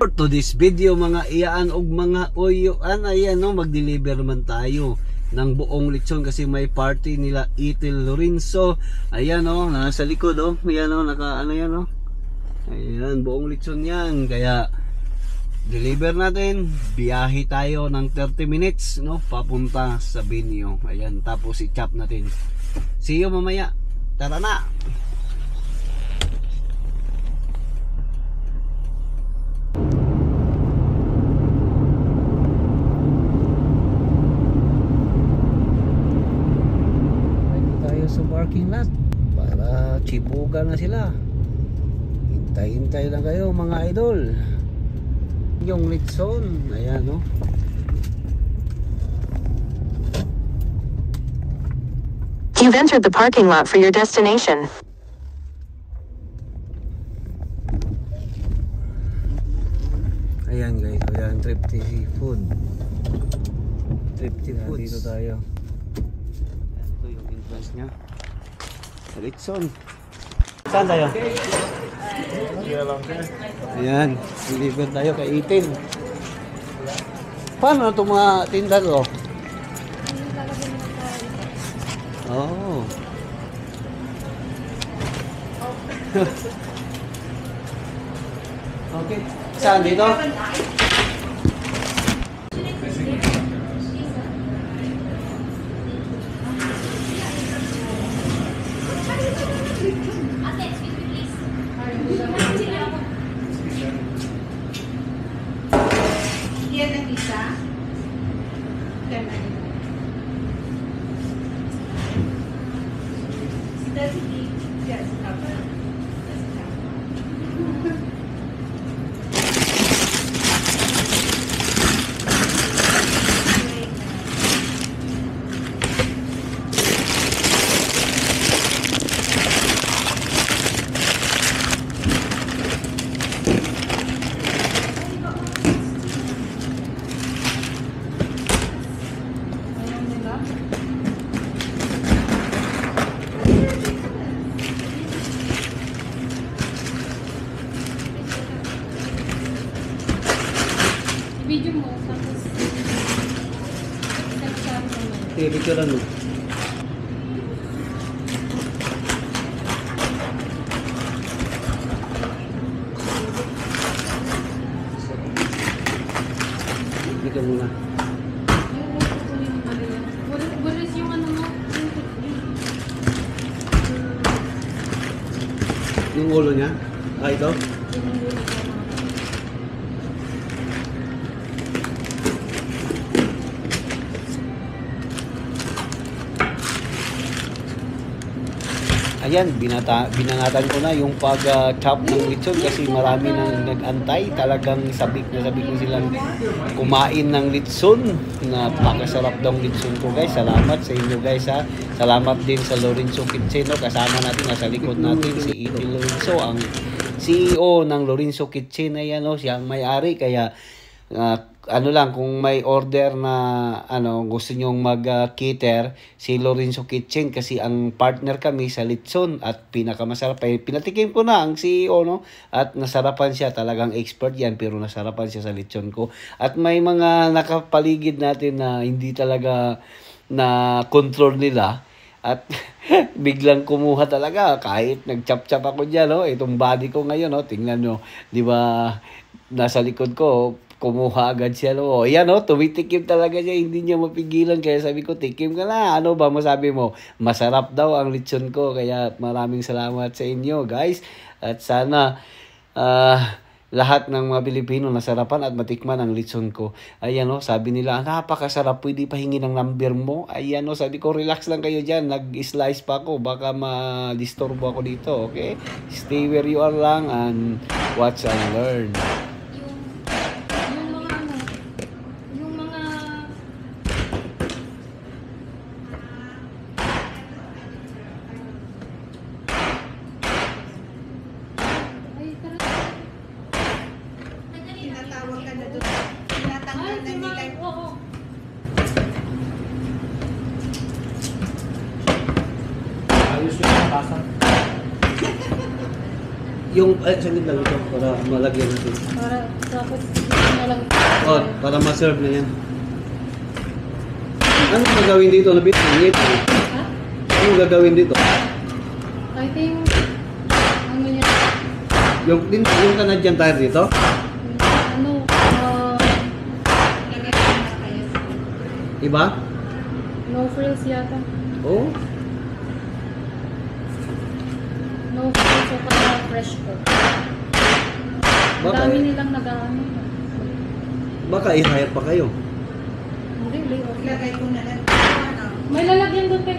To this video mga iyaan og mga uyuan, ayan no, mag-deliver man tayo ng buong lechon kasi may party nila Itil Lorenzo. Ayan no, nasa likod oh. Ayan no, naka ano yan no. Ayan, buong lechon yan. Kaya deliver natin. Biyahe tayo ng 30 minutes no, papunta sa venue. Ayan, tapos i-chop natin. See you mamaya. Tara na. Sa parking lot para chibugan na sila. Hintay-hintay lang kayo mga idol. Yung lechon, ayan no. You've entered the parking lot for your destination. Ayan guys, ayan Tripty Seafood. Tripty Foods. Dito tayo. Ito yung entrance nya. Lechon. Saan tayo? Ayan, deliver tayo kay Itin. Paano itong mga tinda to? Oh. Okay. Saan dito? Video mo, tapos Video lang. Video muna. Bulis yung ano mo. Yung ulo niya? Ah, ito? Ayan, binanatan ko na yung pag-chop ng lechon kasi marami nang nag-antay. Talagang sabik na silang kumain ng lechon. Napakasarap daw ng lechon ko guys. Salamat sa inyo guys ha. Salamat din sa Lorenzo Kitchen. No? Kasama natin, nasa likod natin si Itil Lorenzo, ang CEO ng Lorenzo Kitchen. Ayan, no? Siya ang may-ari. Kaya ano lang, kung may order na gusto nyong mag-cater, si Lorenzo Kitchen kasi ang partner kami sa lechon at pinakamasarap. Pinatikim ko na ang CEO no, at nasarapan siya, talagang expert yan, pero nasarapan siya sa lechon ko. At may mga nakapaligid natin na hindi talaga na control nila at biglang kumuha talaga kahit nag-chop-chop ako diyan no. Itong body ko ngayon no, tingnan nyo, di ba, nasa likod ko, kumuha agad siya no. Yan no, tumitikim talaga siya, hindi niya mapigilan. Kaya sabi ko, tikim ka na. Ano ba masabi mo? Masarap daw ang lechon ko. Kaya maraming salamat sa inyo guys. At sana lahat ng mga Pilipino nasarapan at matikman ang lechon ko. Ayan no, sabi nila, napakasarap, pwede pa hingi ng number mo. Ayan no, sabi ko, relax lang kayo dyan. Nag-slice pa ako, baka ma-disturbo ako dito. Okay? Stay where you are lang and watch and learn. Yung, saglit lang ito para malagyan natin. Para tapos na lang. Oh, para ma-serve na yan. Ano gagawin dito? Labit, ngit. Ha? Ano gagawin dito? I think, ano niya, Yung Canadian tire dito? ano, Iba? no frills yata. Oh. No frills o kaya fresh ko. Ang Baka, dami nilang nag-ano. baka i-hire pa kayo. Hindi, okay. May lalagyan doon kay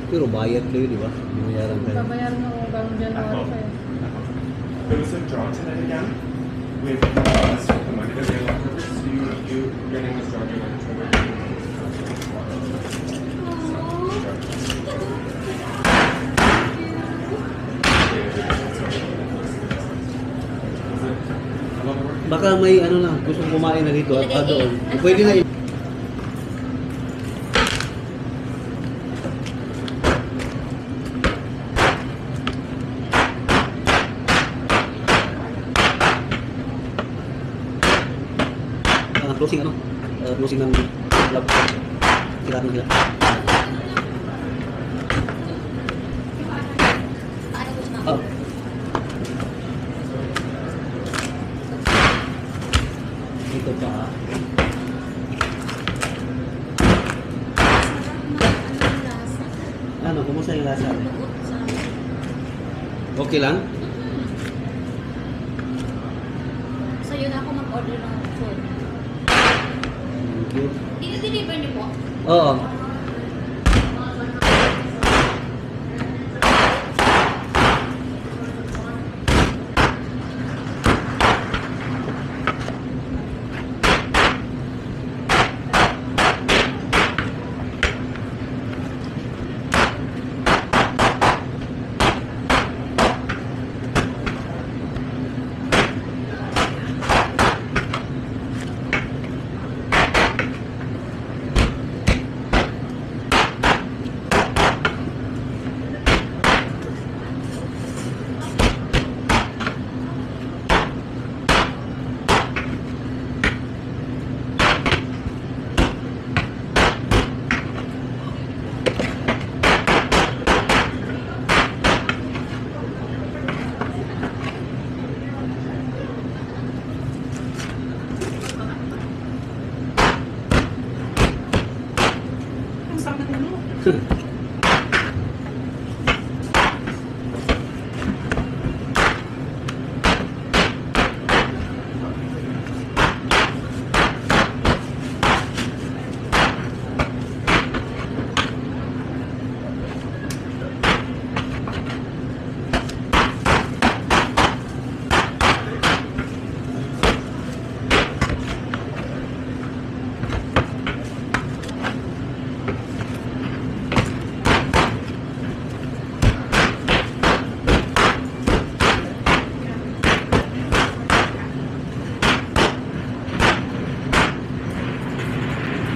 Pero bayad kayo, di ba? Binayaran kayo. babayaran mo hanggang January pa yun. There was a draw tonight again with the money that they allowed for. So your name was drawn in October. Baka may ano na, gustong kumain na dito at doon. Pwede na closing ano? Closing ng lab. Sila sila. Oh. Ito pa. Ano, kumusta yung lasa? Okay lang? So yun ako mag-order ng food. Thank you. Dino-deliver niyo po? Oo.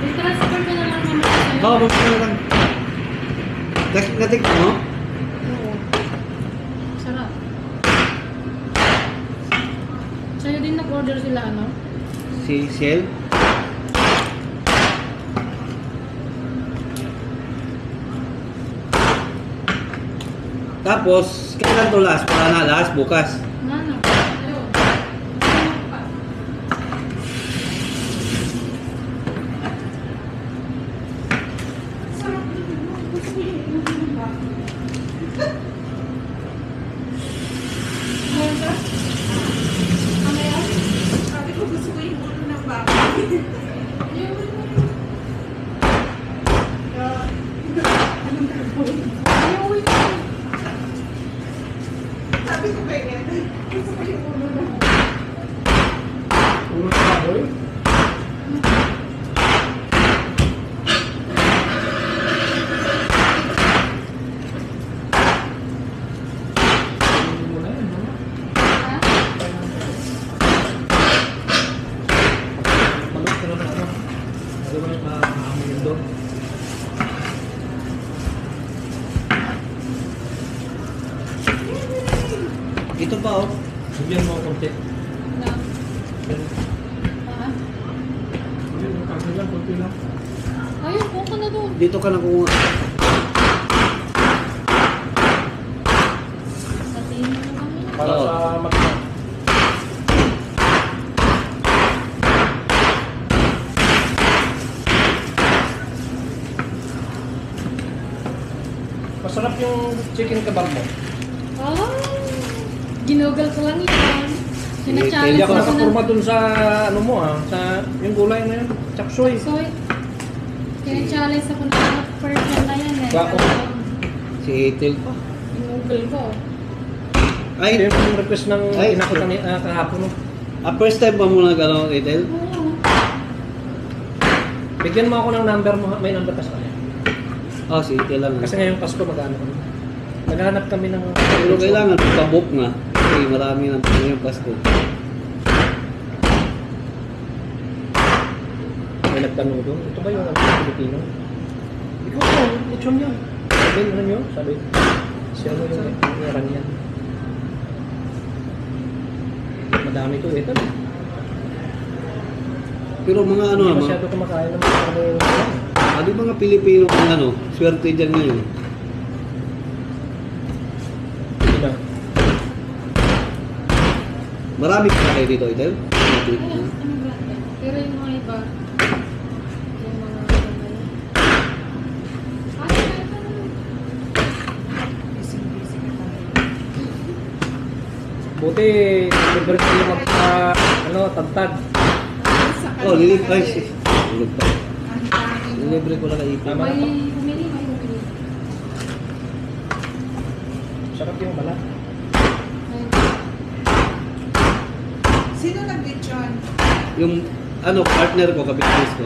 I-transfer ko na lang naman sa'yo. Oo, basta na lang. Natik mo? Oo. Sarap. Sa'yo din nag-order sila, ano? Si Ciel? Tapos, kailan to last? Para na last, bukas. Ano? Ayun. Ito pa oh. Bigyan mo konti. Na. Ah. Bigyan mo kami lang, konti lang. Ayun, buka ka na doon. Dito ka na kumuha. Satiin mo na kami. Para Oo. sa magna. Masarap yung chicken kebab mo. Ah, ginugal ko lang yan. Hindi Sina-challenge Hindi ako ko na. nakapurma dun sa ano mo sa yung gulay na yun. Chapsoy. Soy. Sina-challenge ako na person na yan eh. Bako. Si Ethel pa. Ginugal ko. Ay, Ito yung request ng Ay. inakutan ni kahapon. No? first time ba mo nag-ano, Ethel? Oo. Bigyan mo ako ng number mo. May number ka sa kanya. Oh, si Ethel lang. Kasi ngayong Pasko mag-ano kami. Naghahanap kami ng... Pero kailangan pa-book nga. Kasi marami ng ngayong Pasko. May nagtanong doon. Ito ba yung Pilipino? Ikaw po, lechon yun. Sabi, ano yun? Sabi, si ano yung Iranian. Madami ito eh. Pero mga ano Hindi naman, masyado kumakain ng mga ano yung... ano yung mga Pilipino kung ano, swerte dyan ngayon. Diba? Marami ka kayo dito, Ethel? Ano ba? Pero yung mga iba, yung mga Buti, libre ko yung ano, tagtag. Oh, lilip. Ay, sis. Lilip pa. Lilibre ko lang kay Ethel. Tama na may to. bumili, may bumili. Sarap yung balat. Sino nag-lechon? Yung ano, partner ko, kapitbahay ko.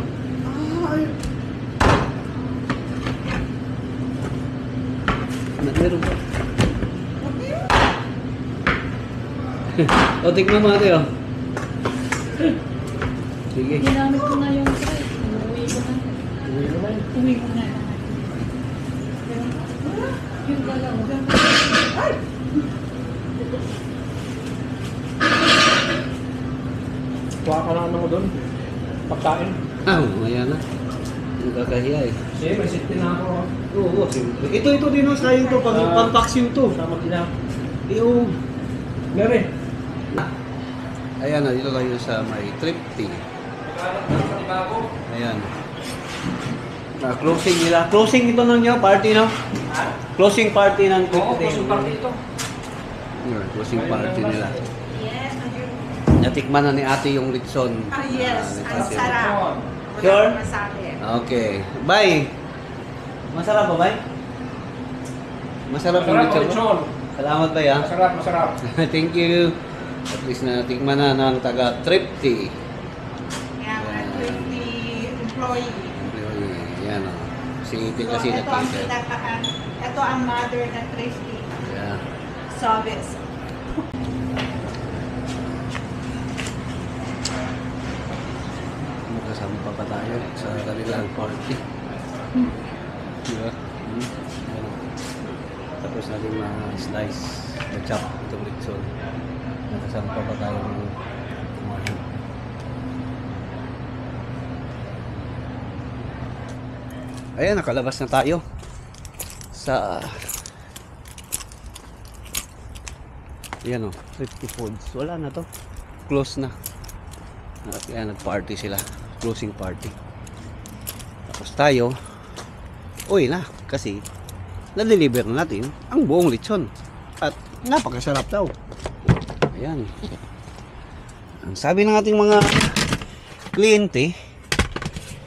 Meron pa. O, tignan mo natin, oh. Sige. Ginamit ko na yung tray. Umuwi ko na. Uwi naman. Uwi ko na. Yung dalawa. Kuha ka na ano mo doon. Pagkain. Ah, mamaya na. Yung kakahiya eh. Sige, may sit din ako. Oo, siyempre. Ito din, oh, sayang to. Pang-vaccine to. Sama din ako. Yung... Meron. Ayan na, dito tayo sa may Tripty. Ayan. Closing nila. Closing ito ng niyo, party, no? Closing party ng Oo, Tripty. kusong party ito. Yun, closing party nila. Yes, Natikman na ni ate yung Ritson. yes, Ah, ang sarap. Sure? Wala masabi. Okay. Bye! Masarap ba, bye? Masarap yung Masarap Ritson. ang lechon. Salamat, bye, ha? Masarap, masarap. Thank you. At least natikman na ng taga Tripty. Kaya nga, 20 employee. Yan, oh. Si Ethel kasi ito ang nakita. ito ang mother na Thrifty. Yeah. Service. Magkasama pa tayo sa kanilang party. Diba? Ano. Tapos natin ma-slice, ma-chop itong Ritson. Magkasama pa tayo ng kumain. Ayan, nakalabas na tayo sa ayan o, Thrifty Foods. Wala na to, close na. At yan, nag-party sila, closing party. Tapos tayo uwi na kasi na-deliver na natin ang buong lechon at napakasarap daw. Ayan, ang sabi ng ating mga kliyente,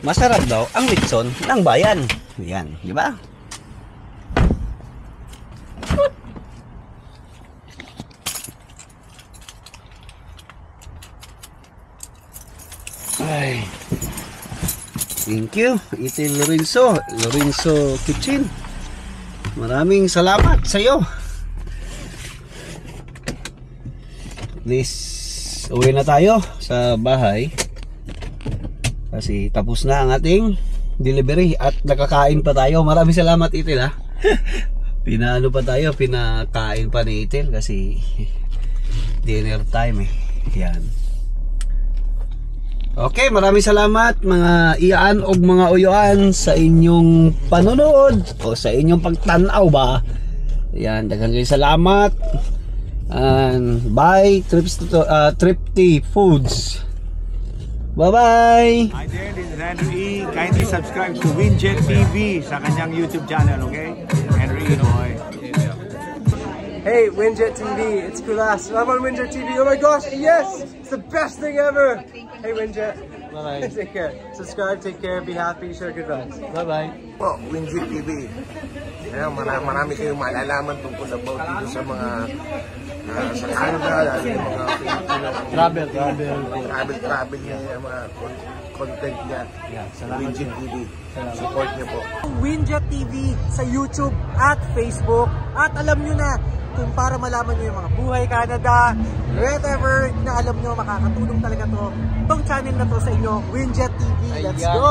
masarap daw ang lechon ng bayan. Ayan, di ba? Ay. Thank you, Ethel Lorenzo Kitchen. Maraming salamat sa iyo. Please, uwi na tayo sa bahay. Kasi tapos na ang ating delivery at nakakain pa tayo. Maraming salamat, Ethel, ha. Pinaano pa tayo, pinakain pa ni Ethel kasi Dinner time eh. Yan. Okay, maraming salamat mga iyaan o mga uyuan sa inyong panonood o sa inyong pagtanaw ba. Yan, daghang kayo salamat. And bye Thrifty Foods. Bye-bye. Hi there, this is Andrew E. Kindly subscribe to Winjet TV sa kanyang YouTube channel, okay? Andrew E. Boy. Hey, Winjet TV, it's Kulas. I'm on Winjet TV. Oh my gosh, yes! It's the best thing ever! Hey, Winjet. Bye-bye. Take care. Subscribe, take care, be happy, share good vibes. Bye-bye. Po, Winjet TV. Ayan, marami kayong malalaman tungkol about dito sa mga sa Canada, lalo yung mga Filipino. Travel niya, yung mga content niya. Winjet TV. Support niyo po. Winjet TV sa YouTube at Facebook. At alam nyo na, kung para malaman nyo yung mga buhay Canada, whatever na alam nyo, makakatulong talaga to. Itong channel na to sa inyo, Winjet TV. Let's go!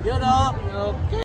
You know? Okay.